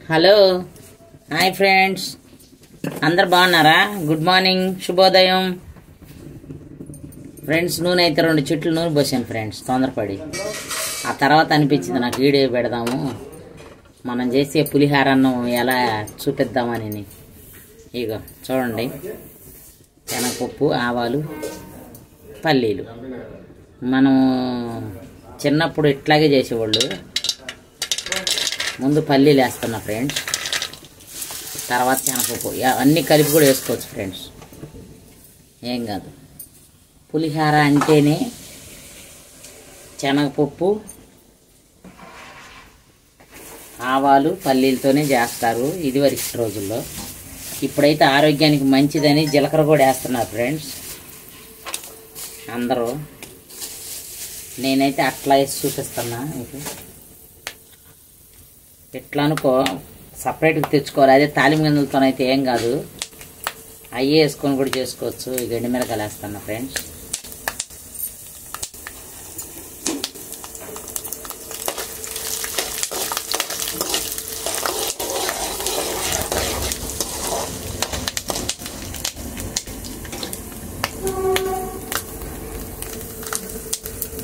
Hello hi friends, అందరు బాగున్నారా? Good morning, శుభోదయం ఫ్రెండ్స్. నూనె అయితే 2 చుట్లు నూనె పోసాను ఫ్రెండ్స్, తొందరపడి. ఆ తర్వాత అనిపించింది నాకు వీడియో పెడదాము, మనం చేసే పులిహార అన్నం ఎలా చూపిద్దామని. ఇగో చూడండి, శనగపప్పు, ఆవాలు, పల్లీలు. మనం చిన్నప్పుడు ఇట్లాగే చేసేవాళ్ళు. ముందు పల్లీలు వేస్తున్నా ఫ్రెండ్స్, తర్వాత శనగపప్పు, అన్నీ కలిపి కూడా వేసుకోవచ్చు ఫ్రెండ్స్, ఏం కాదు. పులిహార అంటేనే శనగపప్పు, ఆవాలు, పల్లీలతోనే చేస్తారు ఇదివరకు రోజుల్లో. ఇప్పుడైతే ఆరోగ్యానికి మంచిదని జీలకర్ర కూడా వేస్తున్నారు ఫ్రెండ్స్ అందరూ. నేనైతే అట్లా వేసి చూపిస్తున్నా మీకు. ఎట్లా అనుకో, సపరేట్గా తెచ్చుకోవాలి. అదే తాలింపు గింజలతోనైతే ఏం కాదు, అయ్యే వేసుకొని కూడా చేసుకోవచ్చు. ఈ గడ్డి మిరకాయలు వేస్తున్నా ఫ్రెండ్స్.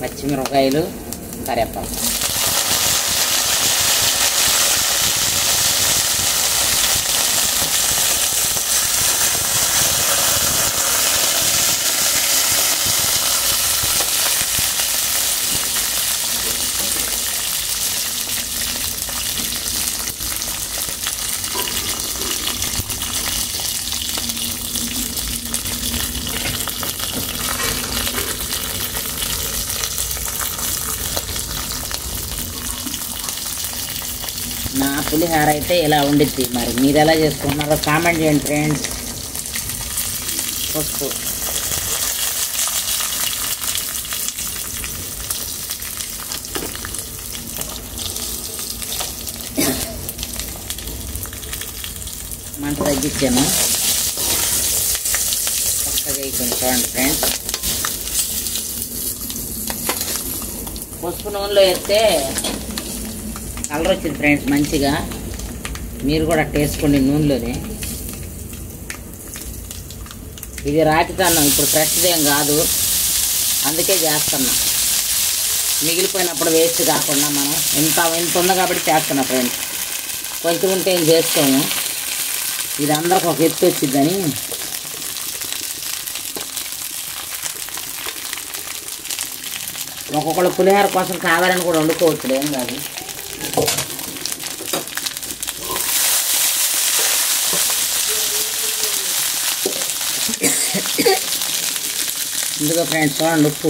పచ్చిమిరపకాయలు, కరివేపాకు. నా పులిహార అయితే ఇలా ఉండిద్ది. మరి మీరు ఎలా చేసుకుంటున్నారో కామెంట్ చేయండి ఫ్రెండ్స్. పసుపు, మంట తగ్గించాను, చక్కగా అయిపోయింది. చూడండి ఫ్రెండ్స్, పసుపు నూనెలో వేస్తే కలర్ వచ్చింది ఫ్రెండ్స్ మంచిగా. మీరు కూడా టేసుకోండి నూనెలోనే. ఇది రాతితన్నం, ఇప్పుడు ఫ్రెష్దేం కాదు, అందుకే చేస్తున్నా. మిగిలిపోయినప్పుడు వేస్ట్ కాకుండా మనం ఇంత ఉంది కాబట్టి చేస్తున్నా ఫ్రెండ్స్. కొంచెం ఉంటే ఏం చేసుకోము, ఇది అందరికి ఒక ఎత్తు వచ్చిందని. ఒక్కొక్కళ్ళు పులిహార కోసం కావాలని కూడా వండుకోవచ్చు, ఏం కాదు. ఇందులో ఫ్రెండ్స్ చూడండి, ఉప్పు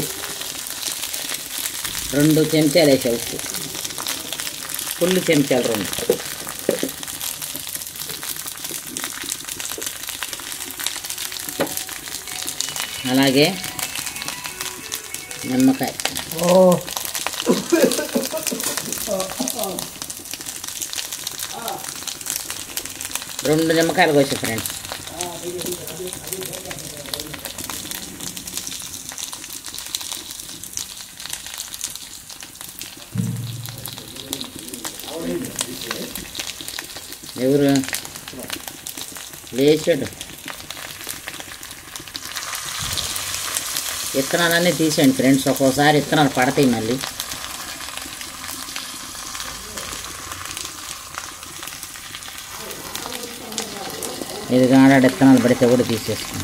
2 చెంచాలు వేసా. ఉప్పు ఫుల్ చెంచాలు 2. అలాగే నిమ్మకాయ 2 నిమ్మకాయలు కోసా ఫ్రెండ్స్. ఎవరు లేచాడు? విత్తనాలన్నీ తీసేయండి ఫ్రెండ్స్, ఒక్కోసారి విత్తనాలు పడతాయి మళ్ళీ. ఇది కాడ విత్తనాలు పడితే కూడా తీసేస్తాం.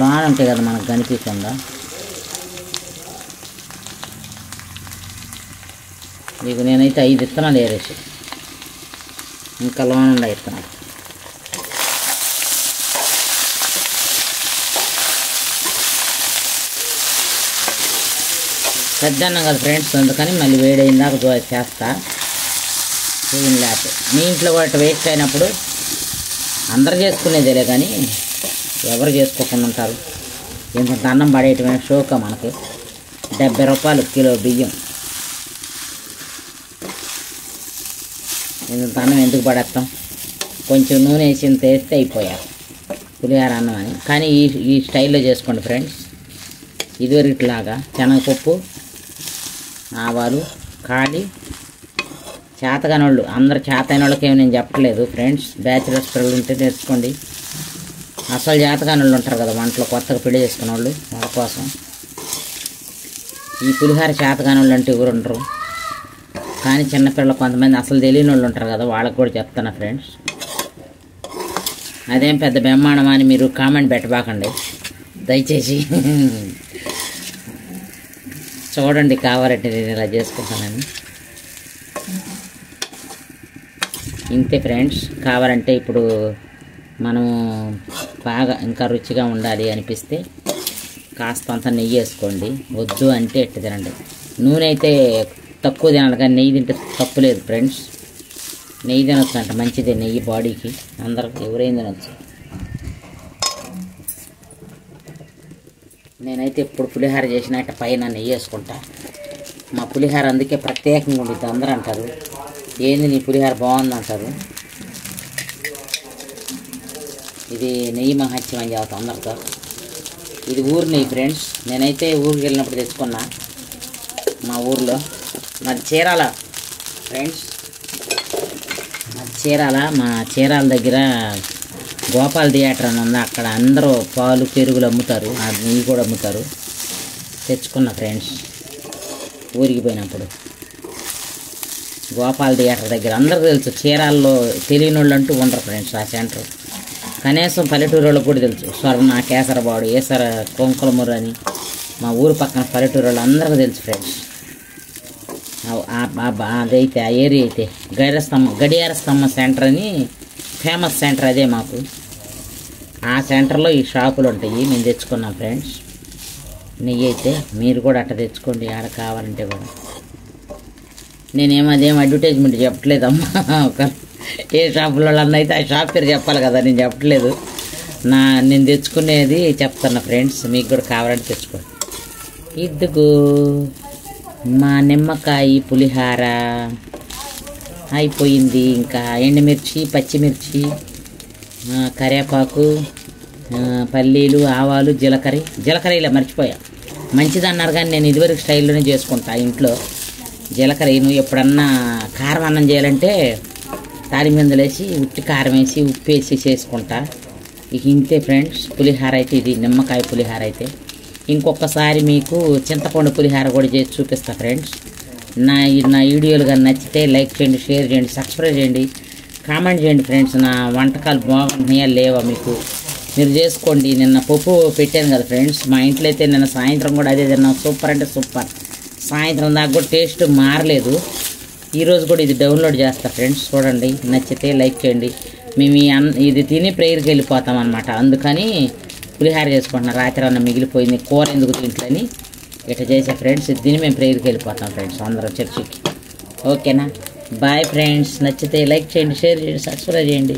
లోన్ ఉంటాయి కదా మనకు కనిపించకుండా. మీకు నేనైతే 5 విత్తనాలు ఏరేసి, ఇంకా లోన్ ఉన్నాయి విత్తనాలు. పెద్దన్నం కదా ఫ్రెండ్స్, అందుకని మళ్ళీ వేడైందాక చేస్తా. ఏం లేకపోతే మీ ఇంట్లో కూడా వేస్ట్ అయినప్పుడు అందరు చేసుకునేదేలే, కానీ ఎవరు చేసుకోకుండా ఉంటారు. ఇంత అన్నం పడేయటమే షోక మనకి. 70 రూపాయలు కిలో బియ్యం. ఇంత అన్నం ఎందుకు పడేస్తాం? కొంచెం నూనె వేసి ఇంత వేస్తే అయిపోయా పులిహార అన్నం అని. కానీ ఈ స్టైల్లో చేసుకోండి ఫ్రెండ్స్. ఇదివరకులాగా శనగపప్పు, ఆవాలు, కాడి, చేతగానోళ్ళు అందరు చేతైన వాళ్ళకి ఏమి నేను చెప్పట్లేదు ఫ్రెండ్స్. బ్యాచిలర్స్ పిల్లలు ఉంటే నేర్చుకోండి. అసలు చేతగానోళ్ళు ఉంటారు కదా వంటలో కొత్తగా పెళ్లి చేసుకున్న వాళ్ళు, వాళ్ళ కోసం ఈ పులిహార. చేతగానోళ్ళు అంటే ఎవరు ఉండరు, కానీ చిన్నపిల్లలు కొంతమంది అసలు తెలియని వాళ్ళు ఉంటారు కదా, వాళ్ళకి కూడా చెప్తాను ఫ్రెండ్స్. అదేం పెద్ద బ్రహ్మాండం అని మీరు కామెంట్ పెట్టబాకండి దయచేసి. చూడండి కావాలంటే నేను ఇలా చేసుకుంటానని. ఇంతే ఫ్రెండ్స్. కావాలంటే ఇప్పుడు మనము బాగా ఇంకా రుచిగా ఉండాలి అనిపిస్తే కాస్త అంత నెయ్యి వేసుకోండి. వద్దు అంటే ఎట్టు తినండి. నూనె అయితే తక్కువ తినాలి, కానీ నెయ్యి తింటే తప్పు లేదు ఫ్రెండ్స్. నెయ్యి తినొచ్చు అంట, మంచిదే నెయ్యి బాడీకి. అందరూ ఎవరైనా తినొచ్చు. నేనైతే ఇప్పుడు పులిహార చేసినట్టు పైన నెయ్యి వేసుకుంటా. మా పులిహార అందుకే ప్రత్యేకంగా ఉంటుంది. అందరూ అంటారు ఏంది నీ పులిహార బాగుంది అంటారు. ఇది నెయ్యి మహత్యం అని చెబుతాం అందరితో. ఇది ఊరు నెయ్యి ఫ్రెండ్స్. నేనైతే ఊరికి వెళ్ళినప్పుడు తెచ్చుకున్నా. మా ఊర్లో మాది చీరాల ఫ్రెండ్స్. మాది చీరాల. మా చీరాల దగ్గర గోపాల్ థియేటర్ అని ఉంది. అక్కడ అందరూ పాలు పెరుగులు అమ్ముతారు, ఆ నెయ్యి కూడా అమ్ముతారు. తెచ్చుకున్నా ఫ్రెండ్స్ ఊరికి పోయినప్పుడు. గోపాల్ థియేటర్ దగ్గర అందరూ తెలుసు. చీరాల్లో తెలియని వాళ్ళు అంటూ ఉండరు ఫ్రెండ్స్. ఆ సెంటర్ కనీసం పల్లెటూరు వాళ్ళకి కూడా తెలుసు. స్వర్ణ, కేసరబాడు, ఏసర, కొంకులమూరు అని మా ఊరు పక్కన పల్లెటూరు వాళ్ళు అందరికీ తెలుసు ఫ్రెండ్స్. అదైతే ఆ ఏరియా అయితే గడియార స్తంభం సెంటర్ అని ఫేమస్ సెంటర్. అదే మాకు ఆ సెంటర్లో ఈ షాపులు ఉంటాయి. మేము తెచ్చుకున్నాం ఫ్రెండ్స్ నెయ్యి అయితే. మీరు కూడా అట్లా తెచ్చుకోండి ఆడ కావాలంటే కూడా. నేనేమదేం అడ్వర్టైజ్మెంట్ చెప్పట్లేదమ్మా. ఒక ఏ షాపులో అన్న అయితే ఆ షాప్ పేరు చెప్పాలి కదా, నేను చెప్పట్లేదు. నేను తెచ్చుకునేది చెప్తాను ఫ్రెండ్స్. మీకు కూడా కావాలంటే తెచ్చుకోండి. ఇద్దుకు మా నిమ్మకాయ పులిహార అయిపోయింది. ఇంకా ఎండుమిర్చి, పచ్చిమిర్చి, కరివేపాకు, పల్లీలు, ఆవాలు, జీలకర్ర ఇలా మర్చిపోయా. మంచిది అన్నారు కానీ నేను ఇదివరకు స్టైల్లోనే చేసుకుంటా ఇంట్లో. జీలకర్ర నువ్వు ఎప్పుడన్నా కారం అన్నం చేయాలంటే తాలిమిందులు వేసి ఉట్టి కారం వేసి ఉప్పు వేసి చేసుకుంటా. ఇక ఇంతే ఫ్రెండ్స్ పులిహార అయితే. ఇది నిమ్మకాయ పులిహార అయితే. ఇంకొకసారి మీకు చింతపండు పులిహార కూడా చేసి చూపిస్తా ఫ్రెండ్స్. నా వీడియోలు కానీ నచ్చితే లైక్ చేయండి, షేర్ చేయండి, సబ్స్క్రైబ్ చేయండి, కామెంట్ చేయండి ఫ్రెండ్స్. నా వంటకాలు బాగుంటున్నాయా లేవా మీకు మీరు చేసుకోండి. నిన్న పప్పు పెట్టాను కదా ఫ్రెండ్స్. మా ఇంట్లో అయితే నిన్న సాయంత్రం కూడా అదే తిన్నాం. సూపర్ అంటే సూపర్. సాయంత్రం దాకా కూడా టేస్ట్ మారలేదు. ఈరోజు కూడా ఇది డౌన్లోడ్ చేస్తా ఫ్రెండ్స్. చూడండి నచ్చితే లైక్ చేయండి. మేము ఇది తిని ప్రేయర్కి వెళ్ళిపోతాం అనమాట. అందుకని పులిహార చేసుకుంటున్నాం. రాత్రి అన్న మిగిలిపోయింది, కూర ఎందుకు తింట్లని ఇట్లా చేసే ఫ్రెండ్స్. ఇది తిని మేము ప్రేయర్కి వెళ్ళిపోతాం ఫ్రెండ్స్ అందరూ చర్చికి. ఓకేనా? Bye friends. నచ్చితే లైక్ చేయండి, షేర్ చేయండి, సబ్స్క్రైబ్ చేయండి.